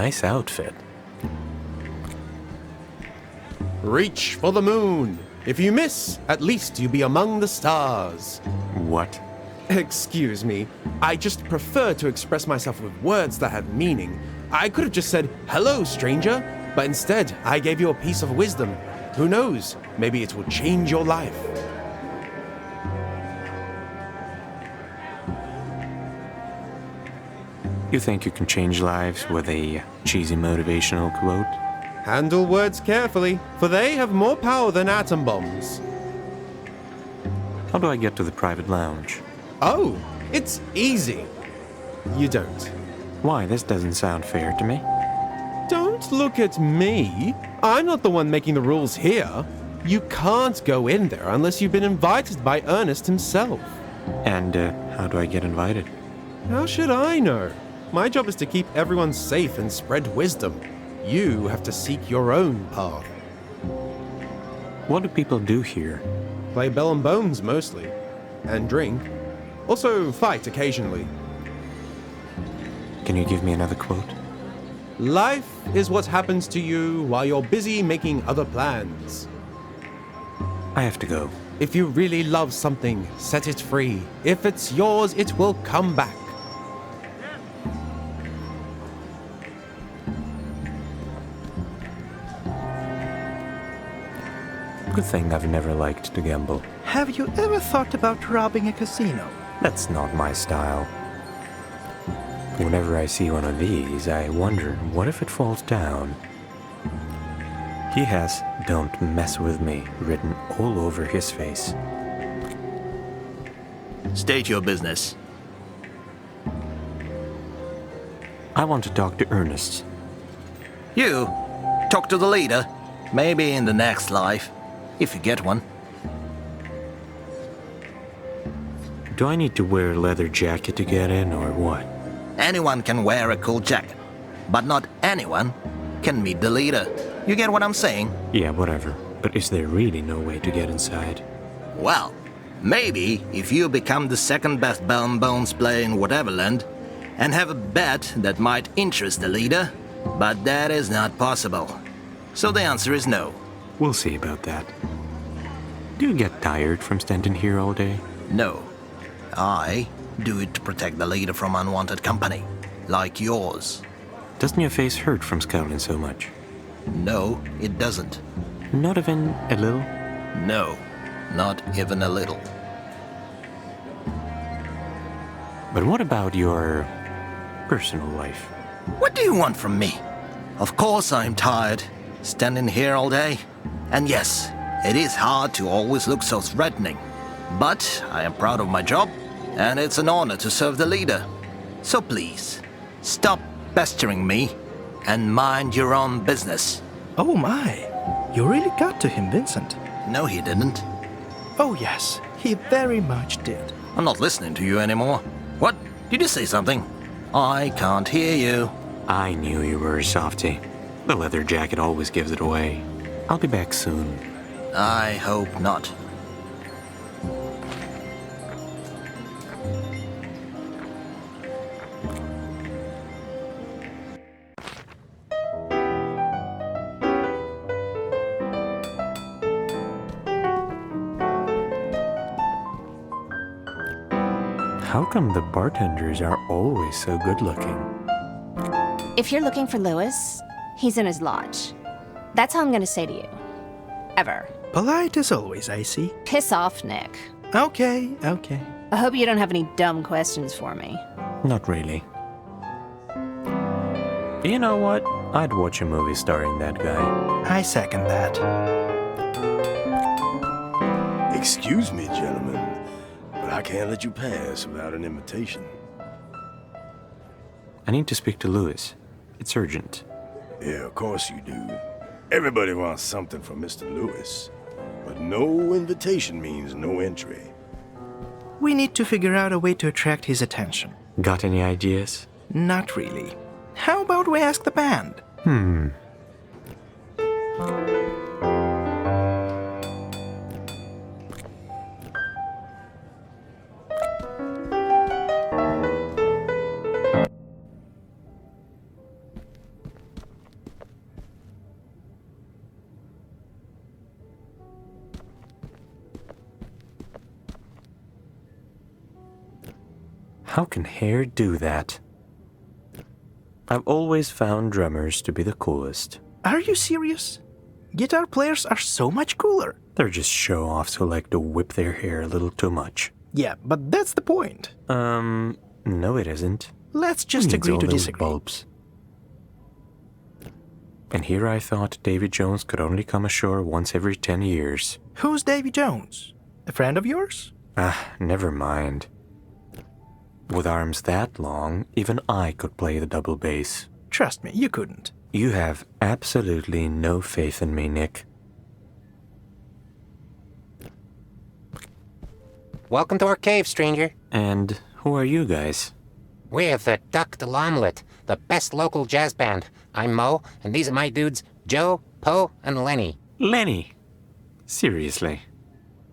Nice outfit. Reach for the moon. If you miss, at least you be among the stars. What? Excuse me. I just prefer to express myself with words that have meaning. I could have just said, hello, stranger, but instead I gave you a piece of wisdom. Who knows? Maybe it will change your life. You think you can change lives with a cheesy motivational quote? Handle words carefully, for they have more power than atom bombs. How do I get to the private lounge? Oh, it's easy. You don't. Why, this doesn't sound fair to me. Don't look at me. I'm not the one making the rules here. You can't go in there unless you've been invited by Ernest himself. And, how do I get invited? How should I know? My job is to keep everyone safe and spread wisdom. You have to seek your own path. What do people do here? Play bell and bones mostly. And drink. Also fight occasionally. Can you give me another quote? Life is what happens to you while you're busy making other plans. I have to go. If you really love something, set it free. If it's yours, it will come back. Good thing I've never liked to gamble. Have you ever thought about robbing a casino? That's not my style. Whenever I see one of these, I wonder, what if it falls down? He has "Don't mess with me" written all over his face. State your business. I want to talk to Ernest. You? Talk to the leader? Maybe in the next life, if you get one. Do I need to wear a leather jacket to get in, or what? Anyone can wear a cool jacket, but not anyone can meet the leader. You get what I'm saying? Yeah, whatever. But is there really no way to get inside? Well, maybe if you become the second best bell and bones player in Whateverland and have a bet that might interest the leader, but that is not possible. So the answer is no. We'll see about that. Do you get tired from standing here all day? No. I do it to protect the leader from unwanted company, like yours. Doesn't your face hurt from scowling so much? No, it doesn't. Not even a little? No, not even a little. But what about your personal life? What do you want from me? Of course I'm tired, standing here all day. And yes, it is hard to always look so threatening. But I am proud of my job, and it's an honor to serve the leader. So please, stop pestering me and mind your own business. Oh my, you really got to him, Vincent. No, he didn't. Oh yes, he very much did. I'm not listening to you anymore. What? Did you say something? I can't hear you. I knew you were a softie. The leather jacket always gives it away. I'll be back soon. I hope not. How come the bartenders are always so good looking? If you're looking for Lewis, he's in his lodge. That's all I'm gonna say to you. Ever. Polite as always, I see. Piss off, Nick. Okay. I hope you don't have any dumb questions for me. Not really. You know what? I'd watch a movie starring that guy. I second that. Excuse me, gentlemen, but I can't let you pass without an invitation. I need to speak to Lewis. It's urgent. Yeah, of course you do. Everybody wants something from Mr. Lewis. But no invitation means no entry. We need to figure out a way to attract his attention. Got any ideas? Not really. How about we ask the band? How can hair do that? I've always found drummers to be the coolest. Are you serious? Guitar players are so much cooler. They're just show-offs who like to whip their hair a little too much. Yeah, but that's the point. No it isn't. Let's just Needs agree all to those disagree. bulbs. And here I thought Davy Jones could only come ashore once every 10 years. Who's Davy Jones? A friend of yours? Ah, never mind. With arms that long, even I could play the double bass. Trust me, you couldn't. You have absolutely no faith in me, Nick. Welcome to our cave, stranger. And who are you guys? We're the Duck de l'Omelette, the best local jazz band. I'm Mo, and these are my dudes, Joe, Poe, and Lenny. Lenny! Seriously?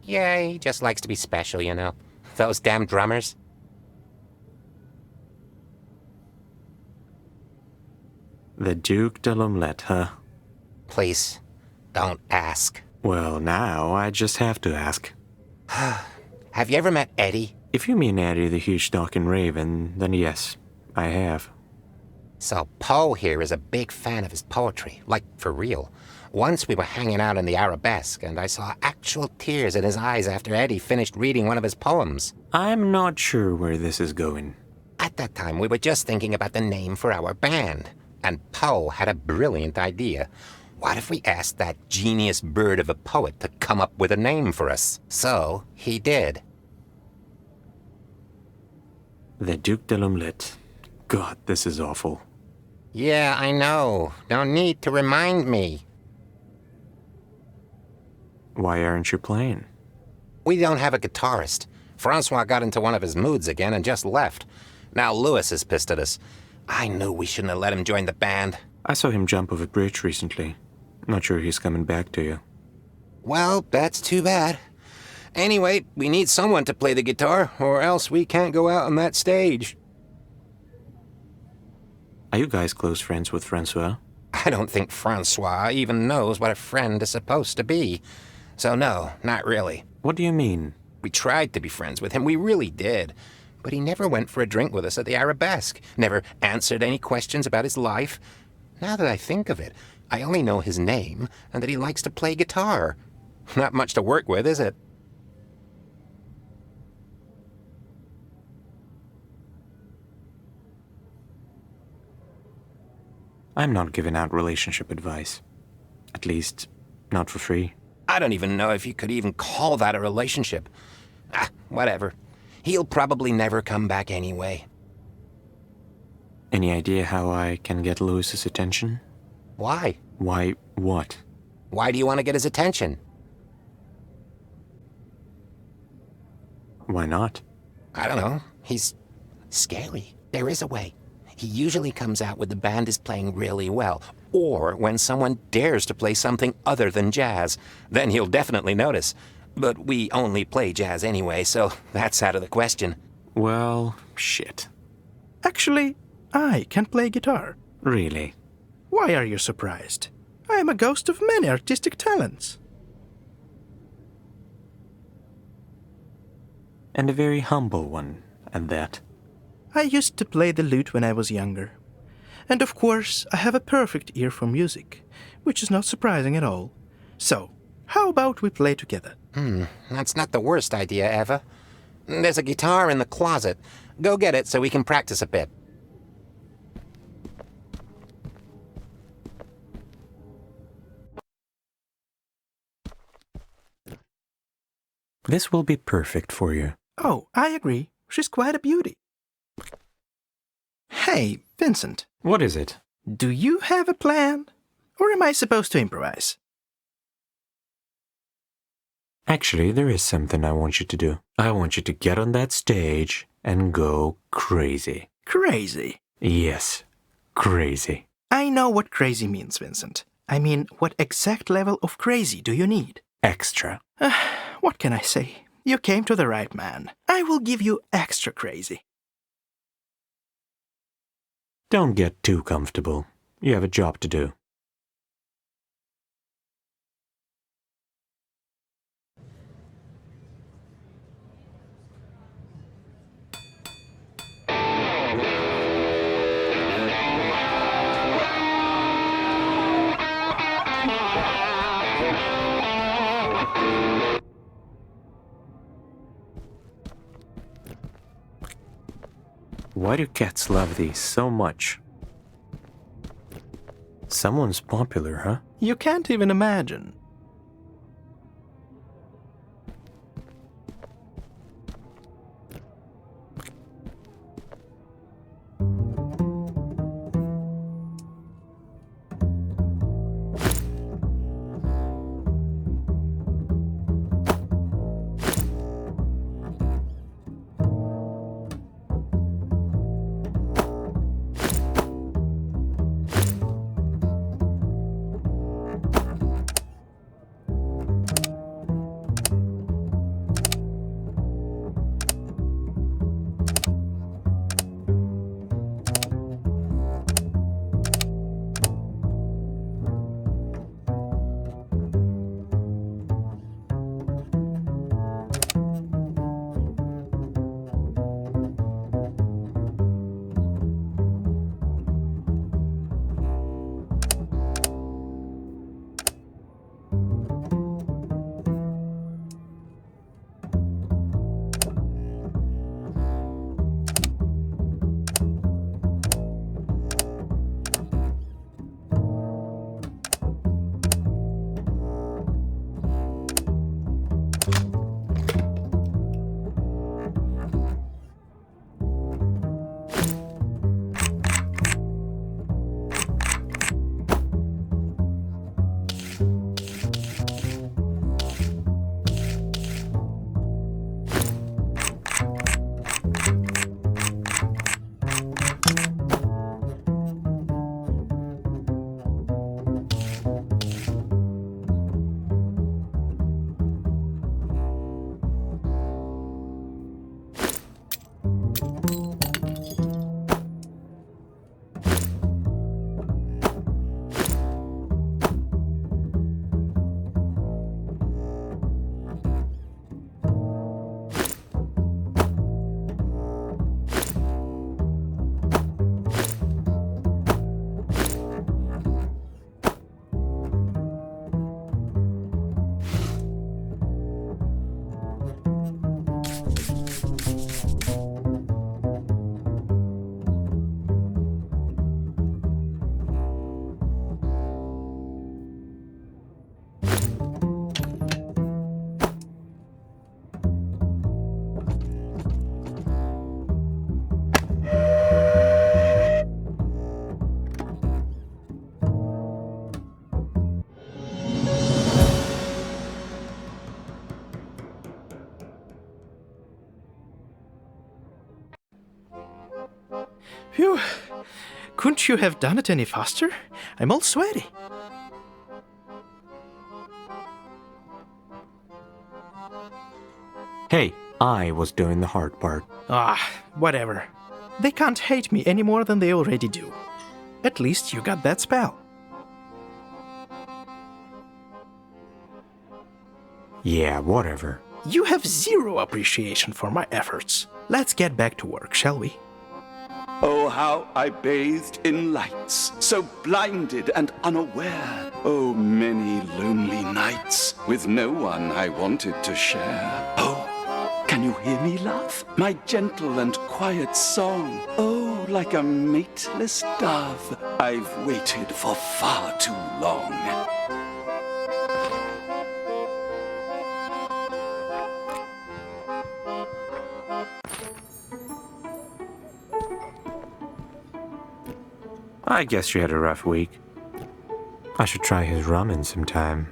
Yeah, he just likes to be special, you know. Those damn drummers. The Duke de l'Omelette, huh? Please, don't ask. Well, now I just have to ask. Have you ever met Eddie? If you mean Eddie the huge talking raven, then yes, I have. So Poe here is a big fan of his poetry, like for real. Once we were hanging out in the Arabesque, and I saw actual tears in his eyes after Eddie finished reading one of his poems. I'm not sure where this is going. At that time, we were just thinking about the name for our band, and Poe had a brilliant idea. What if we asked that genius bird of a poet to come up with a name for us? So, he did. The Duke de l'Omelette. God, this is awful. Yeah, I know. No need to remind me. Why aren't you playing? We don't have a guitarist. Francois got into one of his moods again and just left. Now Louis is pissed at us. I knew we shouldn't have let him join the band. I saw him jump off a bridge recently. Not sure he's coming back to you. Well, that's too bad. Anyway, we need someone to play the guitar, or else we can't go out on that stage. Are you guys close friends with Francois? I don't think Francois even knows what a friend is supposed to be. So no, not really. What do you mean? We tried to be friends with him, we really did. But he never went for a drink with us at the Arabesque, never answered any questions about his life. Now that I think of it, I only know his name and that he likes to play guitar. Not much to work with, is it? I'm not giving out relationship advice. At least, not for free. I don't even know if you could even call that a relationship. Ah, whatever. He'll probably never come back anyway. Any idea how I can get Louis's attention? Why? Why, what? Why do you want to get his attention? Why not? I don't know. He's scary. There is a way. He usually comes out when the band is playing really well, or when someone dares to play something other than jazz. Then he'll definitely notice. But we only play jazz anyway, so that's out of the question. Well, shit. Actually, I can play guitar. Really? Why are you surprised? I am a ghost of many artistic talents. And a very humble one, at that. I used to play the lute when I was younger. And of course, I have a perfect ear for music, which is not surprising at all. So, how about we play together? That's not the worst idea, Eva. There's a guitar in the closet. Go get it so we can practice a bit. This will be perfect for you. Oh, I agree. She's quite a beauty. Hey, Vincent. What is it? Do you have a plan? Or am I supposed to improvise? Actually, there is something I want you to do. I want you to get on that stage and go crazy. Crazy? Yes, crazy. I know what crazy means, Vincent. I mean, what exact level of crazy do you need? Extra. What can I say? You came to the right man. I will give you extra crazy. Don't get too comfortable. You have a job to do. Why do cats love these so much? Someone's popular, huh? You can't even imagine. Phew. Couldn't you have done it any faster? I'm all sweaty. Hey, I was doing the hard part. Ah, whatever. They can't hate me any more than they already do. At least you got that spell. Yeah, whatever. You have zero appreciation for my efforts. Let's get back to work, shall we? Oh, how I bathed in lights, so blinded and unaware. Oh, many lonely nights, with no one I wanted to share. Oh, can you hear me, love? My gentle and quiet song. Oh, like a mateless dove, I've waited for far too long. I guess you had a rough week. I should try his ramen sometime.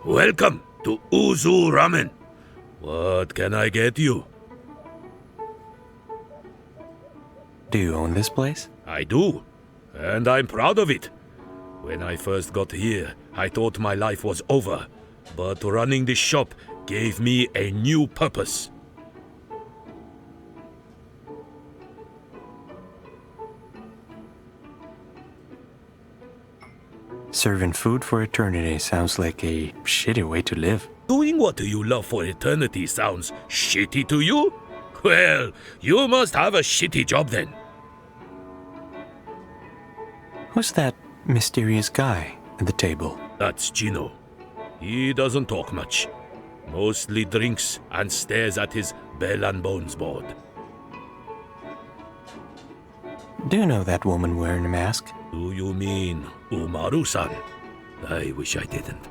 Welcome to Uzu Ramen. What can I get you? Do you own this place? I do, and I'm proud of it. When I first got here, I thought my life was over, but running this shop gave me a new purpose. Serving food for eternity sounds like a shitty way to live. Doing what you love for eternity sounds shitty to you? Well, you must have a shitty job then. Who's that mysterious guy at the table? That's Gino. He doesn't talk much. Mostly drinks and stares at his bell and bones board. Do you know that woman wearing a mask? Do you mean Umaru-san? I wish I didn't.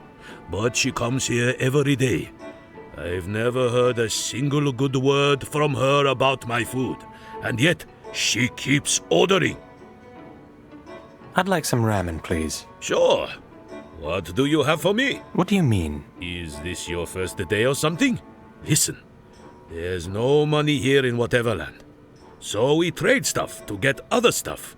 But she comes here every day. I've never heard a single good word from her about my food. And yet, she keeps ordering. I'd like some ramen, please. Sure. What do you have for me? What do you mean? Is this your first day or something? Listen, there's no money here in Whateverland. So we trade stuff to get other stuff.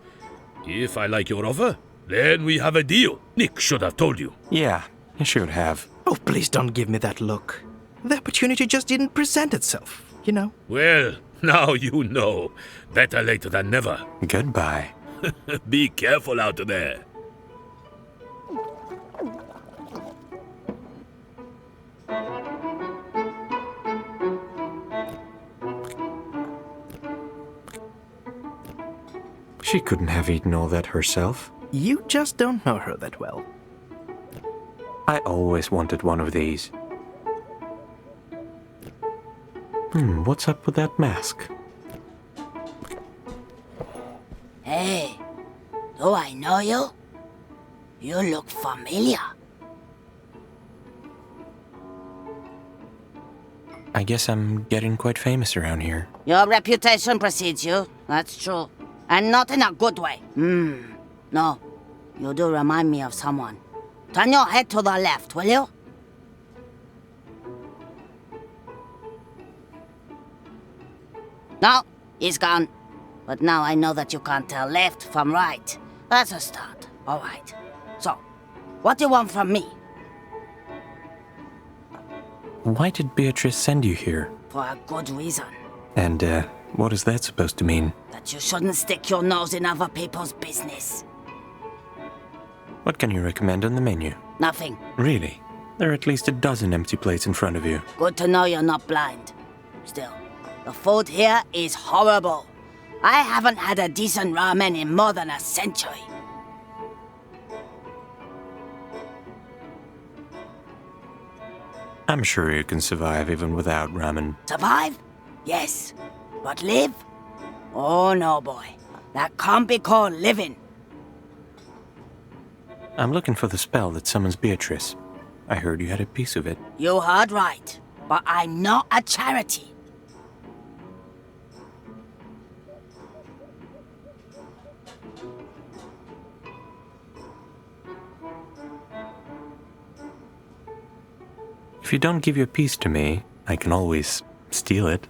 If I like your offer, then we have a deal. Nick should have told you. Yeah, you should have. Oh, please don't give me that look. The opportunity just didn't present itself, you know. Well, now you know. Better late than never. Goodbye. Be careful out there. She couldn't have eaten all that herself. You just don't know her that well. I always wanted one of these. What's up with that mask? Hey, do I know you? You look familiar. I guess I'm getting quite famous around here. Your reputation precedes you, that's true. And not in a good way. No, you do remind me of someone. Turn your head to the left, will you? No, he's gone. But now I know that you can't tell left from right. That's a start. All right. So, what do you want from me? Why did Beatrice send you here? For a good reason. And, what is that supposed to mean? That you shouldn't stick your nose in other people's business. What can you recommend on the menu? Nothing. Really? There are at least a dozen empty plates in front of you. Good to know you're not blind. Still, the food here is horrible. I haven't had a decent ramen in more than a century. I'm sure you can survive even without ramen. Survive? Yes. But live? Oh no, boy. That can't be called living. I'm looking for the spell that summons Beatrice. I heard you had a piece of it. You heard right. But I'm not a charity. If you don't give your piece to me, I can always steal it.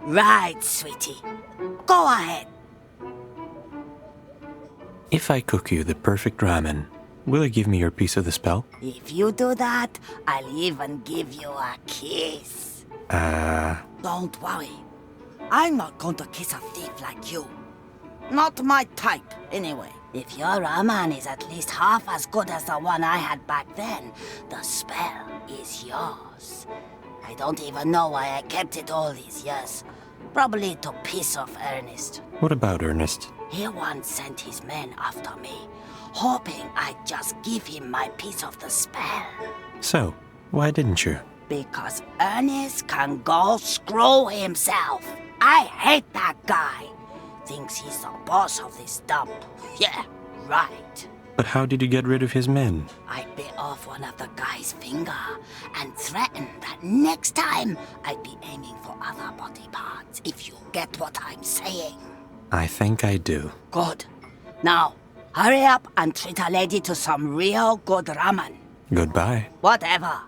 Right, sweetie. Go ahead. If I cook you the perfect ramen, will you give me your piece of the spell? If you do that, I'll even give you a kiss. Don't worry. I'm not going to kiss a thief like you. Not my type, anyway. If your ramen is at least half as good as the one I had back then, the spell is yours. I don't even know why I kept it all these years. Probably to piss off Ernest. What about Ernest? He once sent his men after me, hoping I'd just give him my piece of the spell. So, why didn't you? Because Ernest can go screw himself. I hate that guy. Thinks he's the boss of this dump. Yeah, right. But how did you get rid of his men? I bit off one of the guy's finger and threatened that next time I'd be aiming for other body parts, if you get what I'm saying. I think I do. Good. Now, hurry up and treat a lady to some real good ramen. Goodbye. Whatever.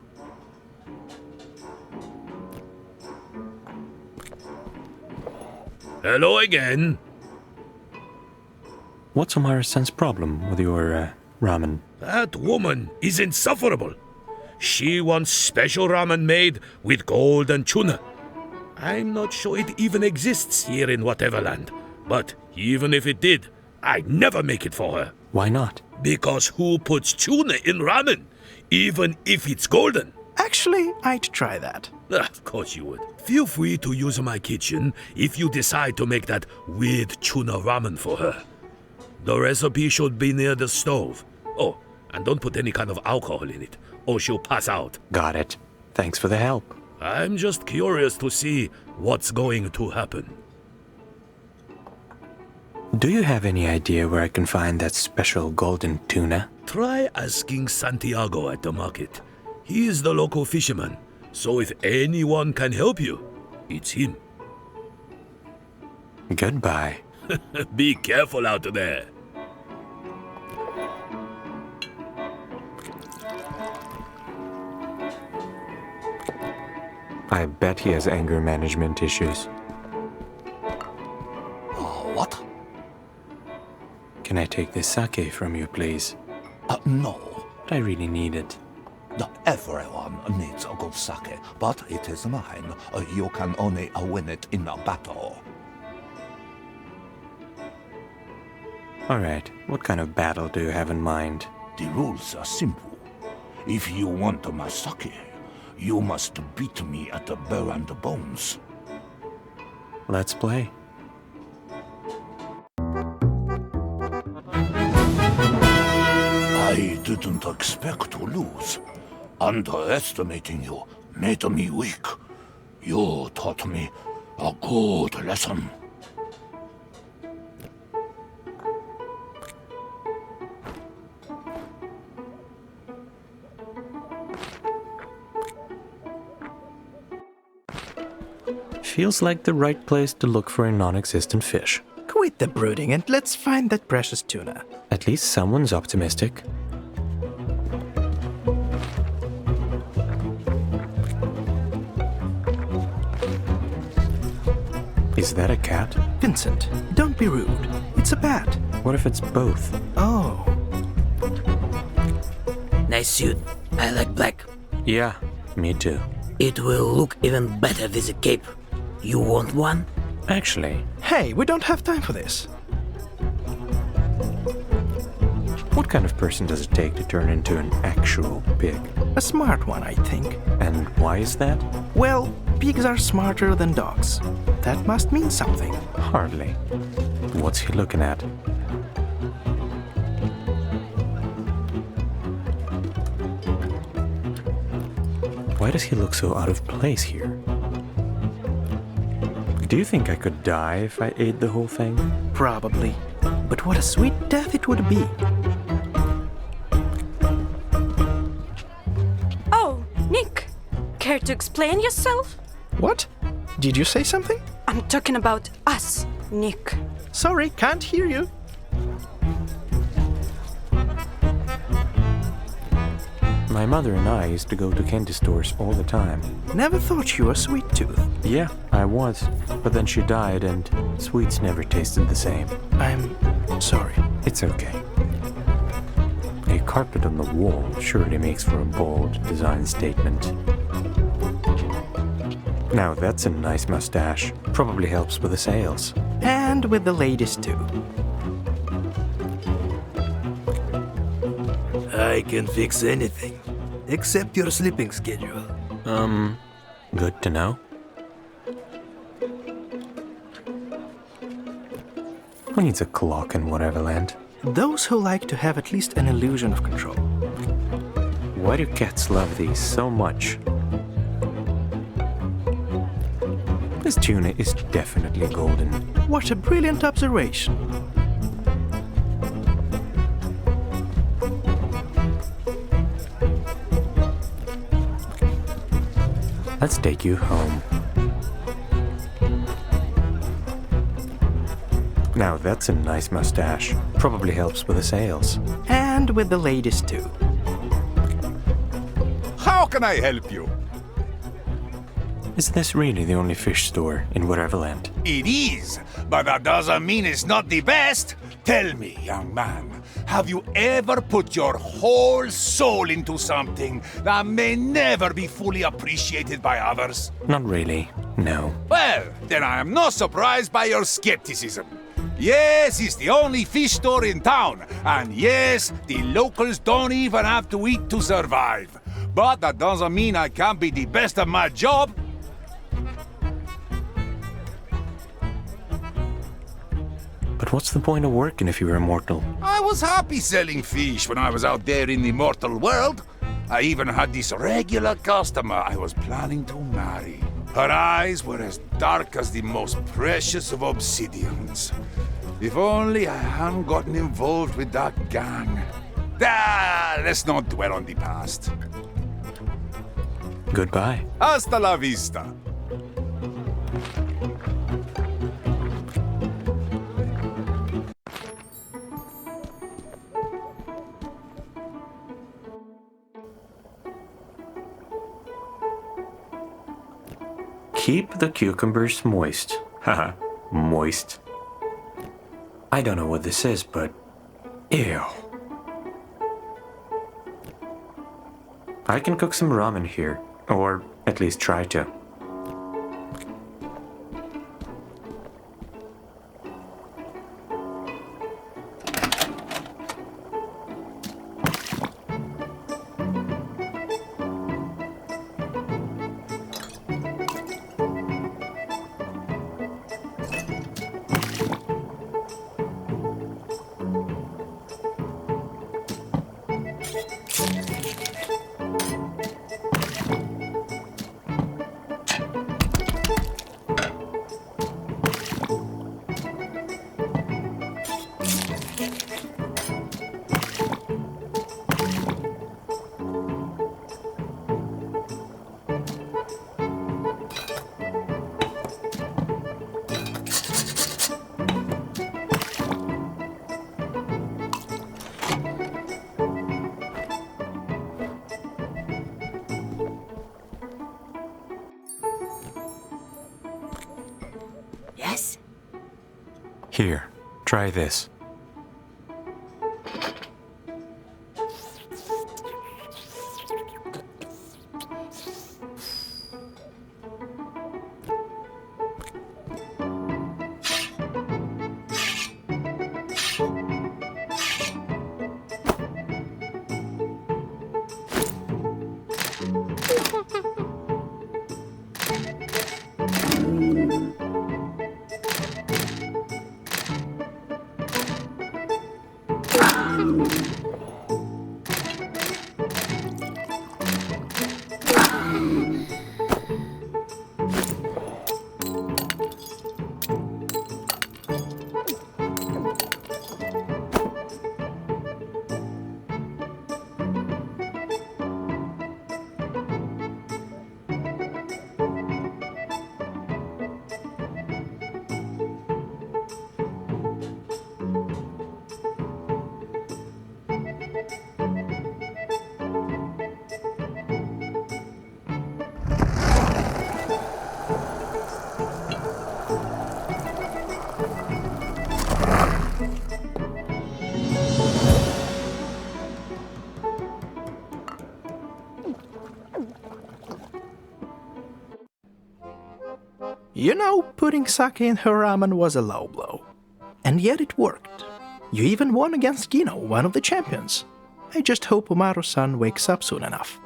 Hello again. What's Omara-san's problem with your, ramen? That woman is insufferable. She wants special ramen made with gold and tuna. I'm not sure it even exists here in Whateverland. But even if it did, I'd never make it for her. Why not? Because who puts tuna in ramen, even if it's golden? Actually, I'd try that. Of course you would. Feel free to use my kitchen if you decide to make that weird tuna ramen for her. The recipe should be near the stove. Oh, And don't put any kind of alcohol in it, or she'll pass out. Got it. Thanks for the help. I'm just curious to see what's going to happen. Do you have any idea where I can find that special golden tuna? Try asking Santiago at the market. He is the local fisherman, so if anyone can help you, it's him. Goodbye. Be careful out there. I bet he has anger management issues. What? Can I take this sake from you, please? No. I really need it. Everyone needs a good sake, but it is mine. You can only win it in a battle. Alright, what kind of battle do you have in mind? The rules are simple. If you want my sake, you must beat me at the bow and the bones. Let's play. I didn't expect to lose. Underestimating you made me weak. You taught me a good lesson. Feels like the right place to look for a non-existent fish. Quit the brooding and let's find that precious tuna. At least someone's optimistic. Is that a cat? Vincent, don't be rude. It's a bat. What if it's both? Oh. Nice suit. I like black. Yeah, me too. It will look even better with a cape. You want one? Actually... Hey, we don't have time for this. What kind of person does it take to turn into an actual pig? A smart one, I think. And why is that? Well, pigs are smarter than dogs. That must mean something. Hardly. What's he looking at? Why does he look so out of place here? Do you think I could die if I ate the whole thing? Probably. But what a sweet death it would be. Oh, Nick. Care to explain yourself? What? Did you say something? I'm talking about us, Nick. Sorry, can't hear you. My mother and I used to go to candy stores all the time. Never thought you were sweet tooth. Yeah, I was. But then she died and sweets never tasted the same. I'm sorry. It's okay. A carpet on the wall surely makes for a bold design statement. Now that's a nice mustache. Probably helps with the sales. And with the ladies too. I can fix anything, except your sleeping schedule. Good to know. Who needs a clock in Whateverland? Those who like to have at least an illusion of control. Why do cats love these so much? This tuna is definitely golden. What a brilliant observation. Let's take you home. Now that's a nice mustache. Probably helps with the sales. And with the ladies too. How can I help you? Is this really the only fish store in Whateverland? It is, but that doesn't mean it's not the best. Tell me, young man, have you ever put your whole soul into something that may never be fully appreciated by others? Not really, no. Well, then I am not surprised by your skepticism. Yes, it's the only fish store in town, and yes, the locals don't even have to eat to survive. But that doesn't mean I can't be the best at my job. But What's the point of working if you're immortal? I was happy selling fish when I was out there in the mortal world. I even had this regular customer I was planning to marry. Her eyes were as dark as the most precious of obsidians. If only I hadn't gotten involved with that gang. Let's not dwell on the past. Goodbye. Hasta la vista. Keep the cucumbers moist. Haha, moist. I don't know what this is, but ew. I can cook some ramen here, or at least try to. Yes? Here, try this. You know, putting sake in her ramen was a low blow. And yet it worked. You even won against Gino, one of the champions. I just hope Umaru-san wakes up soon enough.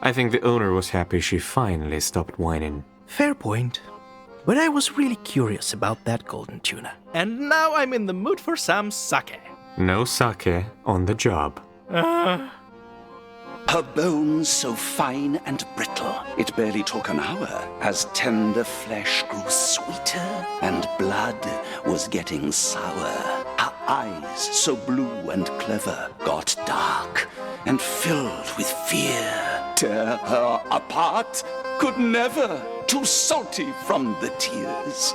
I think the owner was happy she finally stopped whining. Fair point. But I was really curious about that golden tuna. And now I'm in the mood for some sake. No sake on the job. Her bones so fine and brittle, it barely took an hour as tender flesh grew sweeter and blood was getting sour. Her eyes, so blue and clever, got dark and filled with fear. Tear her apart could never, too salty from the tears.